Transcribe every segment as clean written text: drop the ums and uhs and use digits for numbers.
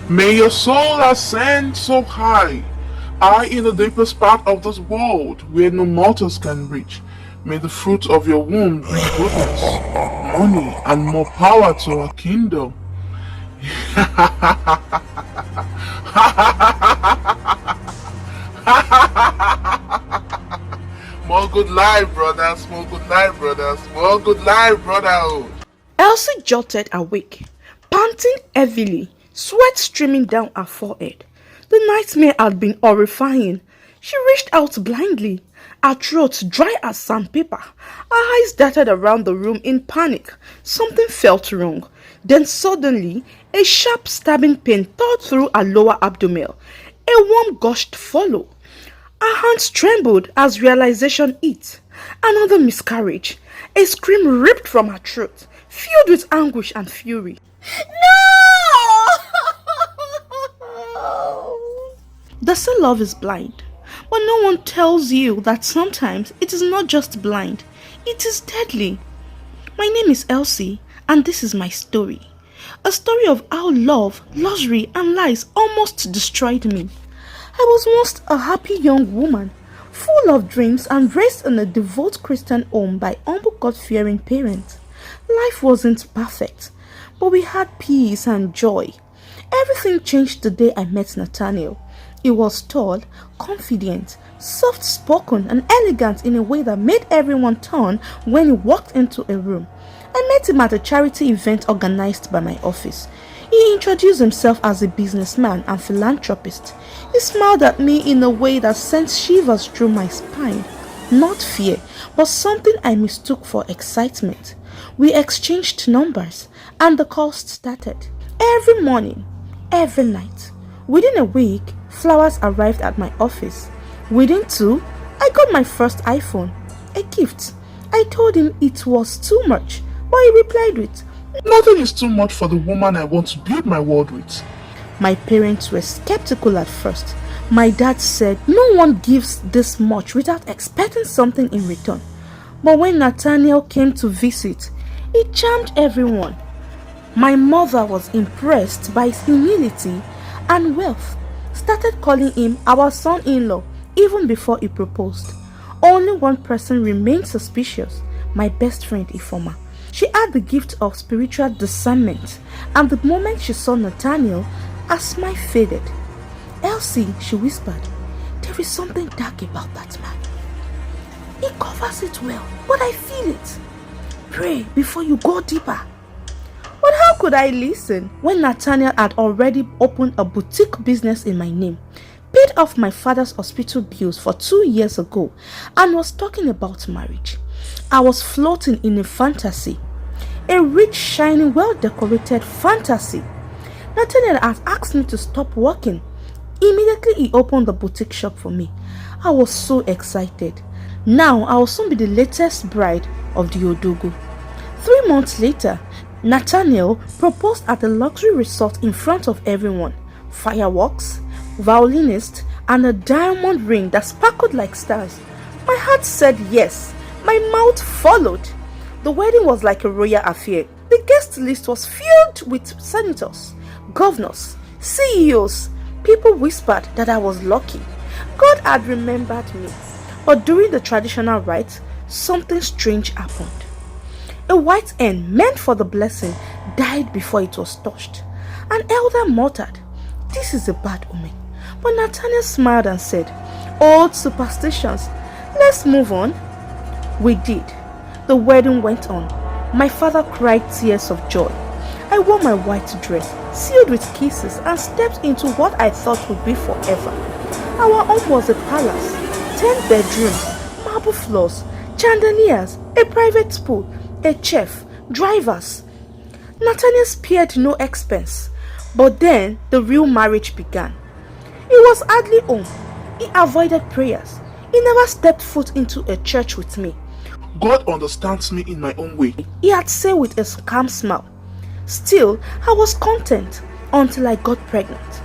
May your soul ascend so high in the deepest part of this world where no mortals can reach. May the fruit of your womb bring goodness, money, and more power to our kingdom. More good life, brothers. More good life, brothers. More good life, brotherhood. Elsie jolted awake, panting heavily, sweat streaming down her forehead. The nightmare had been horrifying. She reached out blindly, her throat dry as sandpaper. Her eyes darted around the room in panic. Something felt wrong. Then suddenly, a sharp stabbing pain tore through her lower abdomen. A warm gushed followed. Her hands trembled as realization hit. Another miscarriage. A scream ripped from her throat, filled with anguish and fury. No! They say love is blind, but no one tells you that sometimes it is not just blind, it is deadly. My name is Elsie, and this is my story. A story of how love, luxury, and lies almost destroyed me. I was once a happy young woman, full of dreams and raised in a devout Christian home by humble God-fearing parents. Life wasn't perfect, but we had peace and joy. Everything changed the day I met Nathaniel. He was tall, confident, soft-spoken, and elegant in a way that made everyone turn when he walked into a room. I met him at a charity event organized by my office. He introduced himself as a businessman and philanthropist. He smiled at me in a way that sent shivers through my spine. Not fear, but something I mistook for excitement. We exchanged numbers, and the calls started. Every morning, every night. Within a week, flowers arrived at my office. Within 2, I got my first iPhone, a gift. I told him it was too much, but he replied with, Nothing is too much for the woman I want to build my world with. My parents were skeptical at first. My dad said no one gives this much without expecting something in return. But when Nathaniel came to visit, he charmed everyone. My mother was impressed by his humility and wealth, started calling him our son-in-law even before he proposed. Only one person remained suspicious, my best friend Ifoma. She had the gift of spiritual discernment, and the moment she saw Nathaniel, her smile faded. Elsie, she whispered, there is something dark about that man. He covers it well, but I feel it. Pray before you go deeper. But how could I listen when Nathaniel had already opened a boutique business in my name, paid off my father's hospital bills for 2 years ago, and was talking about marriage? I was floating in a fantasy, a rich, shiny, well-decorated fantasy. Nathaniel had asked me to stop working. Immediately he opened the boutique shop for me. I was so excited. Now I will soon be the latest bride of the Odogo. 3 months later, Nathaniel proposed at a luxury resort in front of everyone. Fireworks, violinist, and a diamond ring that sparkled like stars. My heart said yes. My mouth followed. The wedding was like a royal affair. The guest list was filled with senators, governors, CEOs. People whispered that I was lucky. God had remembered me. But during the traditional rites, something strange happened. A white hen meant for the blessing died before it was touched. An elder muttered, "This is a bad omen." But Nathaniel smiled and said, "Old superstitions, let's move on." We did. The wedding went on. My father cried tears of joy. I wore my white dress, sealed with kisses, and stepped into what I thought would be forever. Our home was a palace, 10 bedrooms, marble floors, chandeliers, a private pool, a chef, drivers. Nathaniel spared no expense. But then the real marriage began. He was hardly home. He avoided prayers. He never stepped foot into a church with me. God understands me in my own way. He had said with a calm smile. Still, I was content until I got pregnant.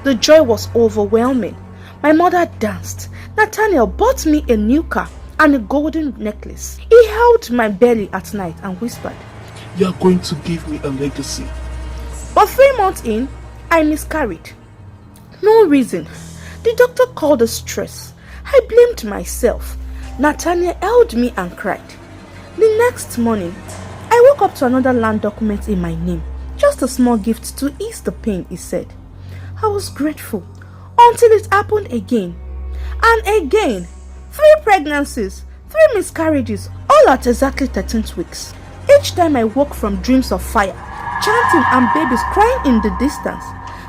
The joy was overwhelming. My mother danced. Nathaniel bought me a new car and a golden necklace. He held my belly at night and whispered, You are going to give me a legacy. But 3 months in, I miscarried. No reason. The doctor called it stress. I blamed myself. Nathaniel held me and cried. The next morning, I woke up to another land document in my name. Just a small gift to ease the pain, he said. I was grateful until it happened again. And again. 3 pregnancies, 3 miscarriages, all at exactly 13th weeks. Each time I woke from dreams of fire, chanting and babies crying in the distance,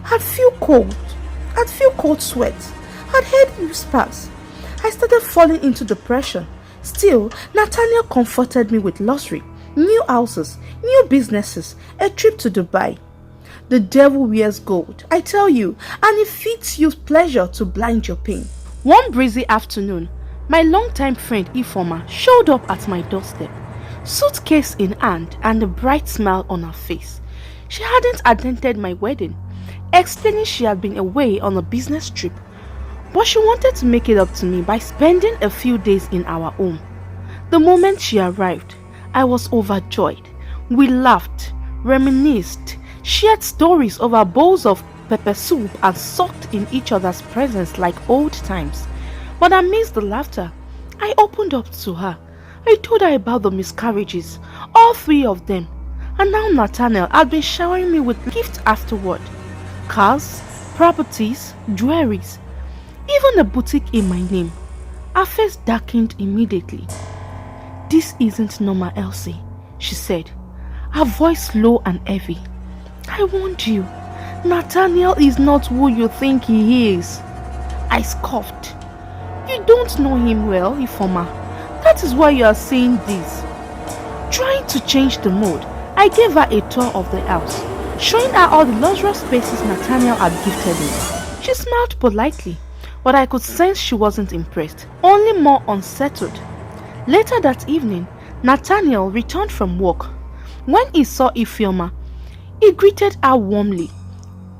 had few cold sweats, had heard whispers. I started falling into depression. Still, Nathaniel comforted me with luxury, new houses, new businesses, a trip to Dubai. The devil wears gold, I tell you, and it feeds you pleasure to blind your pain. One breezy afternoon, my longtime friend Ifeoma showed up at my doorstep, suitcase in hand and a bright smile on her face. She hadn't attended my wedding, explaining she had been away on a business trip, but she wanted to make it up to me by spending a few days in our home. The moment she arrived, I was overjoyed. We laughed, reminisced, shared stories over bowls of pepper soup and sucked in each other's presence like old times. But amidst the laughter, I opened up to her. I told her about the miscarriages, all 3 of them. And now Nathaniel had been showering me with gifts afterward. Cars, properties, jewelries, even a boutique in my name. Her face darkened immediately. "This isn't normal, Elsie," she said, her voice low and heavy. "I warned you. Nathaniel is not who you think he is." I scoffed. "You don't know him well, Ifeoma. That is why you are saying this." Trying to change the mood, I gave her a tour of the house, showing her all the luxurious spaces Nathaniel had gifted me. She smiled politely, but I could sense she wasn't impressed, only more unsettled. Later that evening, Nathaniel returned from work. When he saw Ifeoma, he greeted her warmly,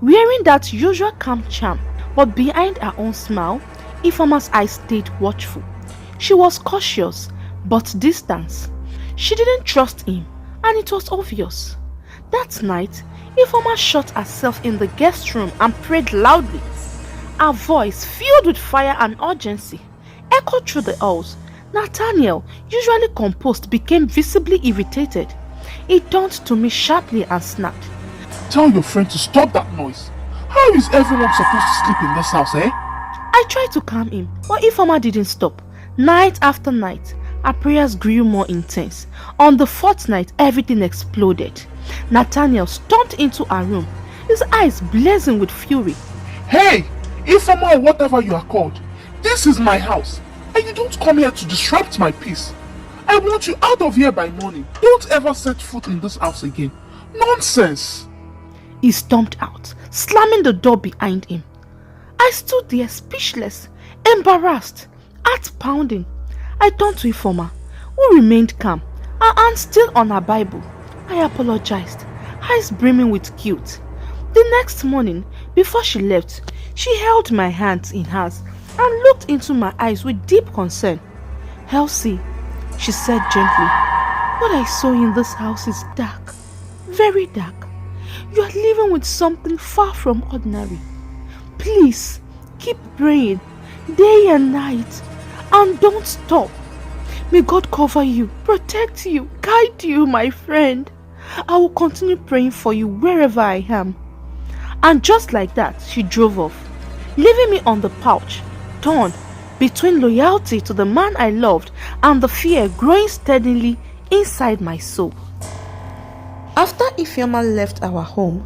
wearing that usual calm charm, but behind her own smile, Ifeoma's eyes stayed watchful. She was cautious, but distant. She didn't trust him, and it was obvious. That night, Ifeoma shut herself in the guest room and prayed loudly. Her voice, filled with fire and urgency, echoed through the halls. Nathaniel, usually composed, became visibly irritated. He turned to me sharply and snapped. Tell your friend to stop that noise. How is everyone supposed to sleep in this house, eh? I tried to calm him, but Ifeoma didn't stop. Night after night, our prayers grew more intense. On the 4th night, everything exploded. Nathaniel stormed into our room, his eyes blazing with fury. Hey, Ifeoma or whatever you are called, this is my house, and you don't come here to disrupt my peace. I want you out of here by morning. Don't ever set foot in this house again. Nonsense. He stomped out, slamming the door behind him. I stood there speechless, embarrassed, heart pounding. I turned to Ifeoma, who remained calm, her hand still on her Bible. I apologized, eyes brimming with guilt. The next morning, before she left, she held my hands in hers and looked into my eyes with deep concern. "Elsie," she said gently, "what I saw in this house is dark, very dark. You are living with something far from ordinary. Please, keep praying, day and night, and don't stop. May God cover you, protect you, guide you, my friend. I will continue praying for you wherever I am." And just like that, she drove off, leaving me on the couch, torn between loyalty to the man I loved and the fear growing steadily inside my soul. After Ifeoma left our home,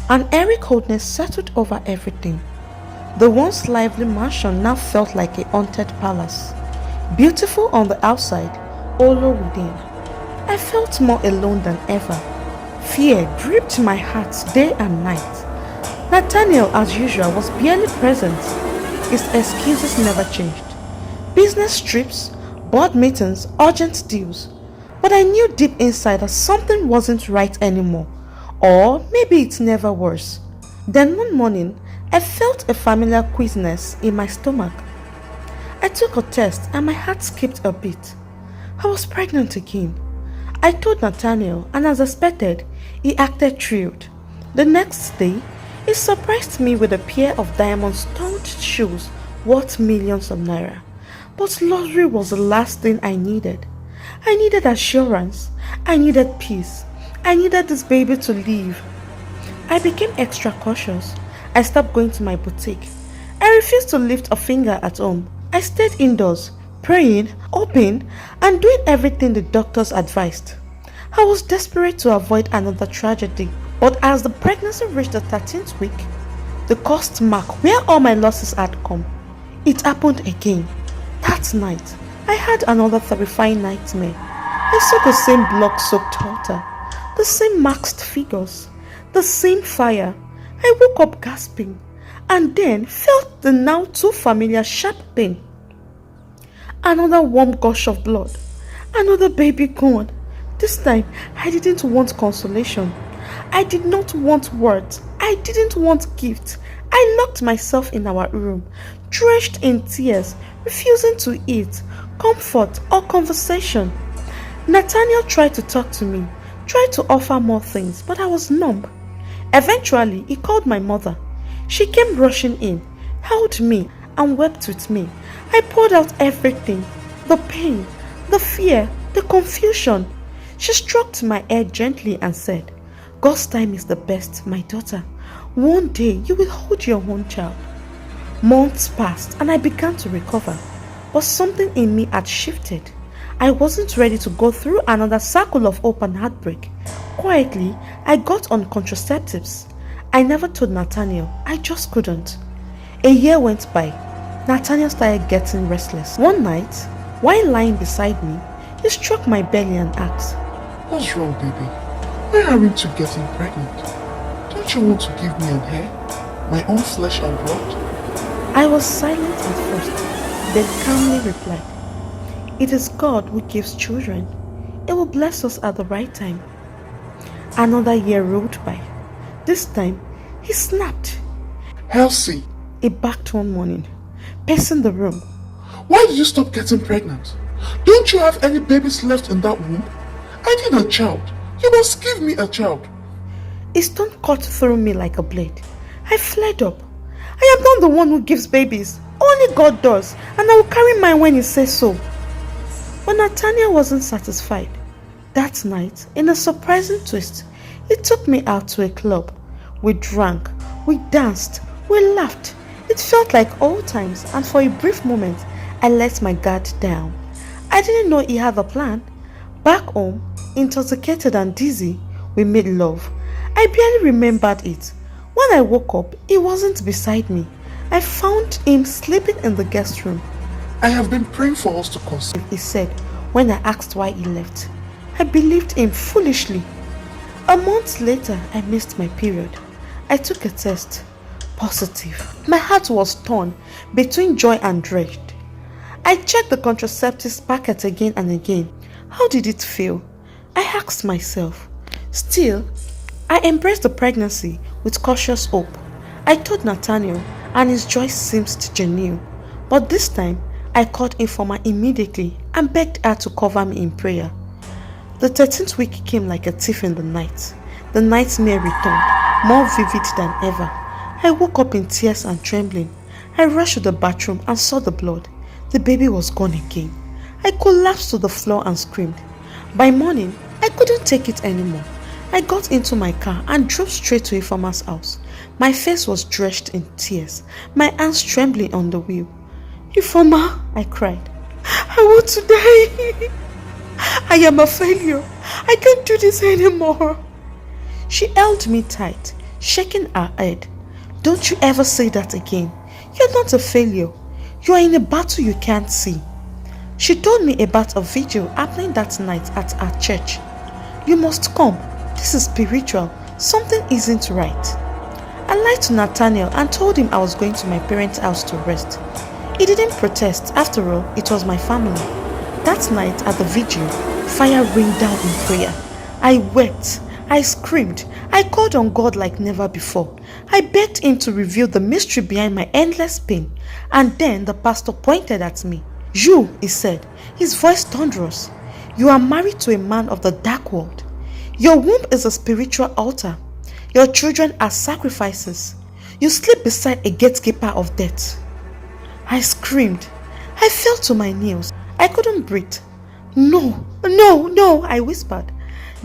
an eerie coldness settled over everything. The once lively mansion now felt like a haunted palace, beautiful on the outside, hollow within. I felt more alone than ever. Fear gripped my heart day and night. Nathaniel, as usual, was barely present. His excuses never changed. Business trips, board meetings, urgent deals. But I knew deep inside that something wasn't right anymore. Or maybe it never was. Then one morning, I felt a familiar queasiness in my stomach. I took a test and my heart skipped a beat. I was pregnant again. I told Nathaniel, and as expected, he acted thrilled. The next day, He surprised me with a pair of diamond-stoned shoes worth millions of naira. But luxury was the last thing I needed. I needed assurance. I needed peace. I needed this baby to live. I became extra cautious. I stopped going to my boutique. I refused to lift a finger at home. I stayed indoors, praying, hoping, and doing everything the doctors advised. I was desperate to avoid another tragedy. But as the pregnancy reached the 13th week, the cost mark where all my losses had come, it happened again. That night, I had another terrifying nightmare. I saw the same blood-soaked altar, the same masked figures, the same fire. I woke up gasping and then felt the now too familiar sharp pain. Another warm gush of blood, another baby gone. This time, I didn't want consolation. I did not want words. I didn't want gifts. I locked myself in our room, drenched in tears, refusing to eat, comfort, or conversation. Nathaniel tried to talk to me, tried to offer more things, but I was numb. Eventually, he called my mother. She came rushing in, held me, and wept with me. I poured out everything, the pain, the fear, the confusion. She stroked my head gently and said, "God's time is the best, my daughter. One day you will hold your own child." Months passed and I began to recover, but something in me had shifted. I wasn't ready to go through another cycle of hope and heartbreak. Quietly, I got on contraceptives. I never told Nathaniel, I just couldn't. A year went by. Nathaniel started getting restless. One night, while lying beside me, he stroked my belly and asked, What's wrong, baby? Why aren't you getting pregnant? Don't you want to give me an heir? My own flesh and blood? I was silent at first, then calmly replied, "It is God who gives children. It will bless us at the right time." Another year rolled by. This time, he snapped. Elsie, He barked one morning, pacing the room. why did you stop getting pregnant? Don't you have any babies left in that womb? I need a child. You must give me a child. His tone cut through me like a blade. I flared up. I am not the one who gives babies. Only God does, and I will carry mine when He says so. But Nathaniel wasn't satisfied. That night, in a surprising twist, he took me out to a club. We drank, we danced, we laughed. It felt like old times, and for a brief moment, I let my guard down. I didn't know he had a plan. Back home, intoxicated and dizzy, we made love. I barely remembered it. When I woke up, he wasn't beside me. I found him sleeping in the guest room. I have been praying for us to conceive, He said when I asked why he left. I believed him foolishly. A month later, I missed my period. I took a test. Positive. My heart was torn between joy and dread. I checked the contraceptives packet again and again. How did it feel? I asked myself. Still, I embraced the pregnancy with cautious hope. I told Nathaniel, and his joy seemed genuine. But this time, I called Informa immediately and begged her to cover me in prayer. The 13th week came like a thief in the night. The nightmare returned, more vivid than ever. I woke up in tears and trembling. I rushed to the bathroom and saw the blood. The baby was gone again. I collapsed to the floor and screamed. By morning, I couldn't take it anymore. I got into my car and drove straight to Informa's house. My face was drenched in tears, my hands trembling on the wheel. "Informa," I cried, "I want to die. I am a failure. I can't do this anymore." She held me tight, shaking her head. "Don't you ever say that again. You're not a failure. You are in a battle you can't see." She told me about a vigil happening that night at our church. "You must come. This is spiritual. Something isn't right." I lied to Nathaniel and told him I was going to my parents' house to rest. He didn't protest. After all, it was my family. That night at the vigil, fire rained down in prayer. I wept. I screamed. I called on God like never before. I begged Him to reveal the mystery behind my endless pain. And then the pastor pointed at me. "You," he said, his voice thunderous, "you are married to a man of the dark world. Your womb is a spiritual altar. Your children are sacrifices. You sleep beside a gatekeeper of death. I screamed. I fell to my knees. I couldn't breathe. No, no, no, I whispered.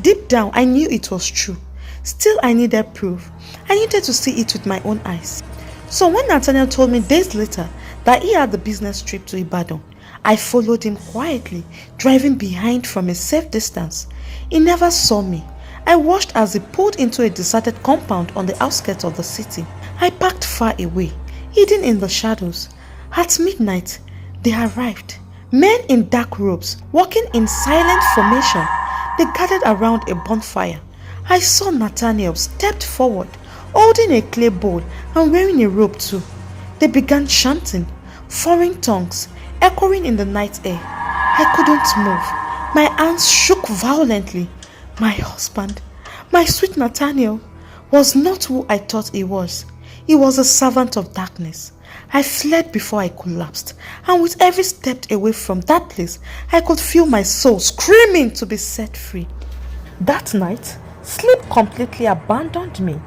Deep down, I knew it was true. Still, I needed proof. I needed to see it with my own eyes. So when Nathaniel told me days later that he had the business trip to Ibadan, I followed him quietly, driving behind from a safe distance. He never saw me. I watched as he pulled into a deserted compound on the outskirts of the city. I parked far away, hidden in the shadows. At midnight, they arrived. Men in dark robes, walking in silent formation. They gathered around a bonfire. I saw Nathaniel stepped forward, holding a clay bowl and wearing a robe too. They began chanting, foreign tongues, echoing in the night air. I couldn't move. My hands shook violently. My husband, my sweet Nathaniel, was not who I thought he was. He was a servant of darkness. I fled before I collapsed, and with every step away from that place, I could feel my soul screaming to be set free. That night, sleep completely abandoned me.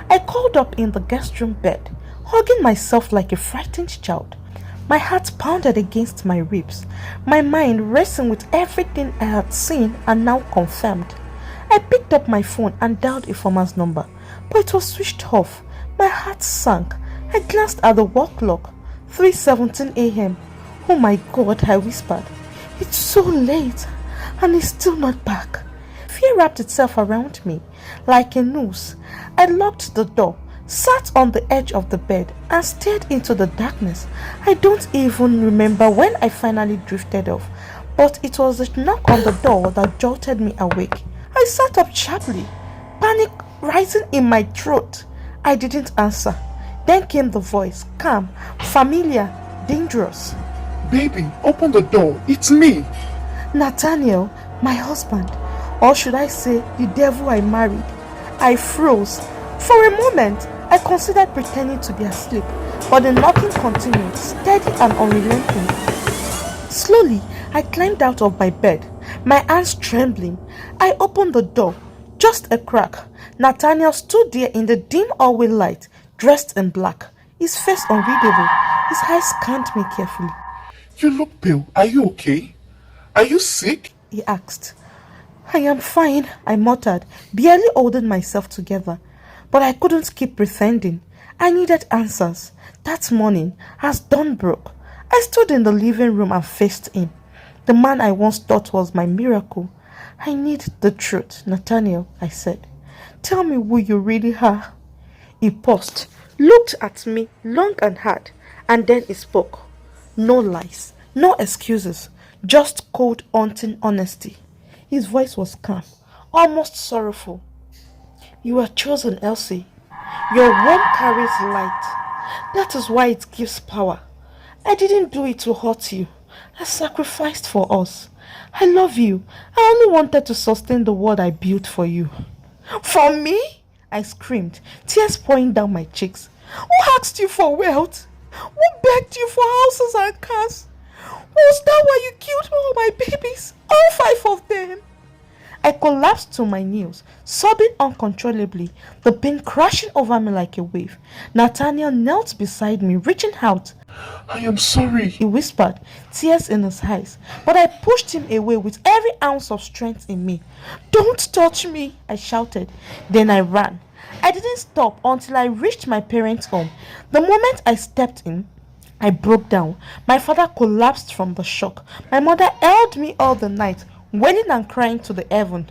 I curled up in the guest room bed, hugging myself like a frightened child. My heart pounded against my ribs, my mind racing with everything I had seen and now confirmed. I picked up my phone and dialed a former's number, but it was switched off. My heart sank. I glanced at the wall clock. 3:17 a.m. Oh my God, I whispered. It's so late, and he's still not back. Fear wrapped itself around me like a noose. I locked the door, sat on the edge of the bed, and stared into the darkness. I don't even remember when I finally drifted off, but it was a knock on the door that jolted me awake. I sat up sharply, panic rising in my throat. I didn't answer. Then came the voice, calm, familiar, dangerous. Baby, open the door. It's me. Nathaniel, my husband, or should I say, the devil I married. I froze. For a moment, I considered pretending to be asleep, but the knocking continued, steady and unrelenting. Slowly, I climbed out of my bed, my hands trembling. I opened the door. Just a crack. Nathaniel stood there in the dim hallway light, dressed in black, his face unreadable. His eyes scanned me carefully. You look pale. Are you okay? Are you sick? He asked. I am fine, I muttered, barely holding myself together. But I couldn't keep pretending. I needed answers. That morning, as dawn broke, I stood in the living room and faced him. The man I once thought was my miracle. I need the truth, Nathaniel, I said. Tell me who you really are. He paused, looked at me long and hard, and then he spoke. No lies, no excuses, just cold, haunting honesty. His voice was calm, almost sorrowful. You are chosen, Elsie. Your womb carries light. That is why it gives power. I didn't do it to hurt you. I sacrificed for us. I love you. I only wanted to sustain the world I built for you. For me? I screamed, tears pouring down my cheeks. Who asked you for wealth? Who begged you for houses and cars? Was that why you killed all my babies? All 5 of them? I collapsed to my knees, sobbing uncontrollably, the pain crashing over me like a wave. Nathaniel knelt beside me, reaching out. I am sorry, He whispered, tears in his eyes, but I pushed him away with every ounce of strength in me. Don't touch me, I shouted. Then I ran. I didn't stop until I reached my parents' home. The moment I stepped in, I broke down. My father collapsed from the shock. My mother held me all the night, wailing and crying to the heaven.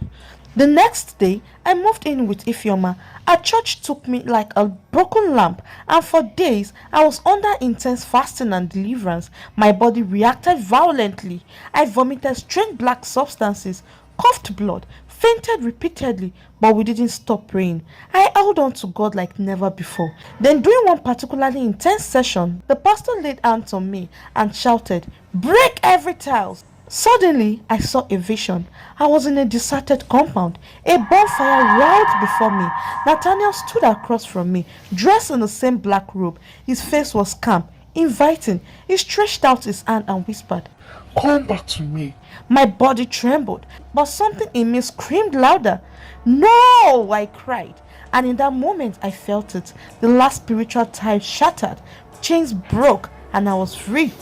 The next day, I moved in with Ifeoma. Our church took me like a broken lamp, and for days, I was under intense fasting and deliverance. My body reacted violently. I vomited strange black substances, coughed blood, fainted repeatedly, but we didn't stop praying. I held on to God like never before. Then during one particularly intense session, the pastor laid hands on me and shouted, "Break every tiles!" Suddenly, I saw a vision. I was in a deserted compound. A bonfire roared before me. Nathaniel stood across from me, dressed in the same black robe. His face was calm, inviting. He stretched out his hand and whispered, come back to me. My body trembled, but something in me screamed louder. No, I cried. And in that moment, I felt it. The last spiritual tie shattered, chains broke, and I was free.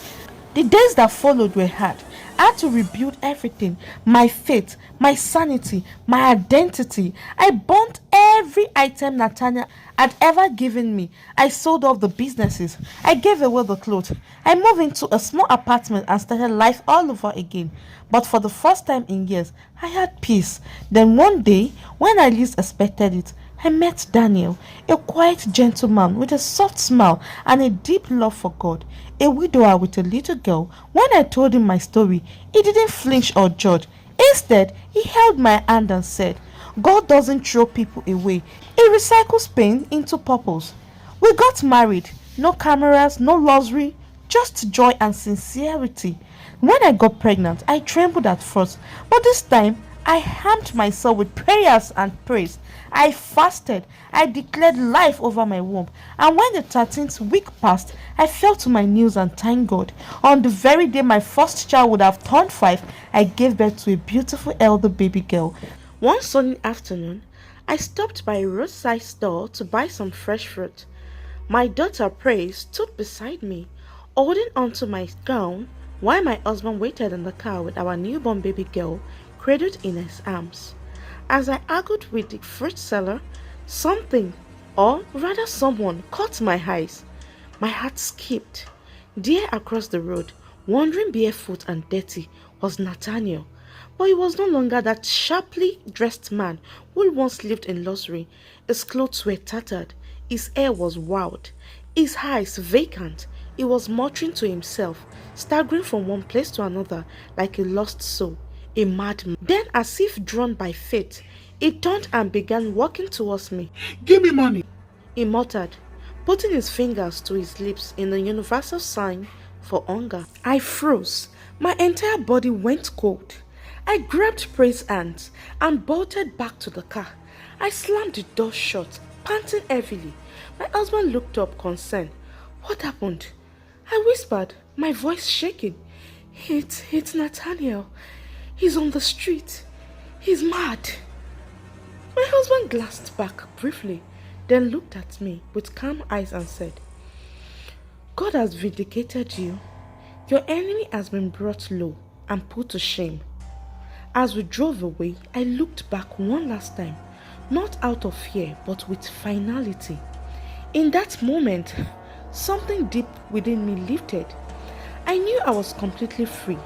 The days that followed were hard. I had to rebuild everything: my faith, my sanity, my identity. I burnt every item Nathaniel had ever given me. I sold off the businesses. I gave away the clothes. I moved into a small apartment and started life all over again. But for the first time in years, I had peace. Then one day, when I least expected it, I met Daniel, a quiet gentleman with a soft smile and a deep love for God, a widower with a little girl. When I told him my story, he didn't flinch or judge. Instead, he held my hand and said, "God doesn't throw people away. He recycles pain into purpose." We got married. No cameras, no luxury, just joy and sincerity. When I got pregnant, I trembled at first, but this time I armed myself with prayers and praise. I fasted. I declared life over my womb. And when the 13th week passed, I fell to my knees and thanked God. On the very day my first child would have turned 5, I gave birth to a beautiful elder baby girl. One sunny afternoon, I stopped by a roadside store to buy some fresh fruit. My daughter Praise stood beside me, holding onto my gown while my husband waited in the car with our newborn baby girl cradled in his arms. As I argued with the fruit seller, something, or rather someone, caught my eyes. My heart skipped. There across the road, wandering barefoot and dirty, was Nathaniel. But he was no longer that sharply dressed man who once lived in luxury. His clothes were tattered, his hair was wild, his eyes vacant. He was muttering to himself, staggering from one place to another like a lost soul, a madman. Then, as if drawn by fate, he turned and began walking towards me. Give me money. He muttered, putting his fingers to his lips in the universal sign for hunger. I froze. My entire body went cold. I grabbed Praise hands and bolted back to the car. I slammed the door shut, panting heavily. My husband looked up, concerned. "What happened?" I whispered, my voice shaking. It's Nathaniel. He's on the street. He's mad." My husband glanced back briefly, then looked at me with calm eyes and said, "God has vindicated you. Your enemy has been brought low and put to shame." As we drove away, I looked back one last time, not out of fear, but with finality. In that moment, something deep within me lifted. I knew I was completely free.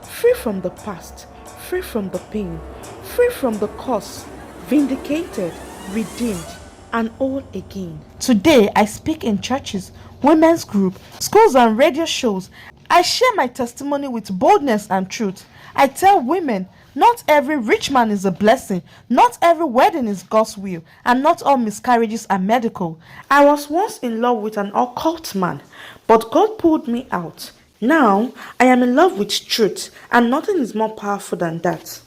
Free from the past, free from the pain, free from the curse, vindicated, redeemed, and whole again. Today, I speak in churches, women's group, schools, and radio shows. I share my testimony with boldness and truth. I tell women, not every rich man is a blessing, not every wedding is God's will, and not all miscarriages are medical. I was once in love with an occult man, but God pulled me out. Now, I am in love with truth, and nothing is more powerful than that.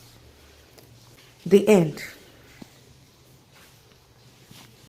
The end.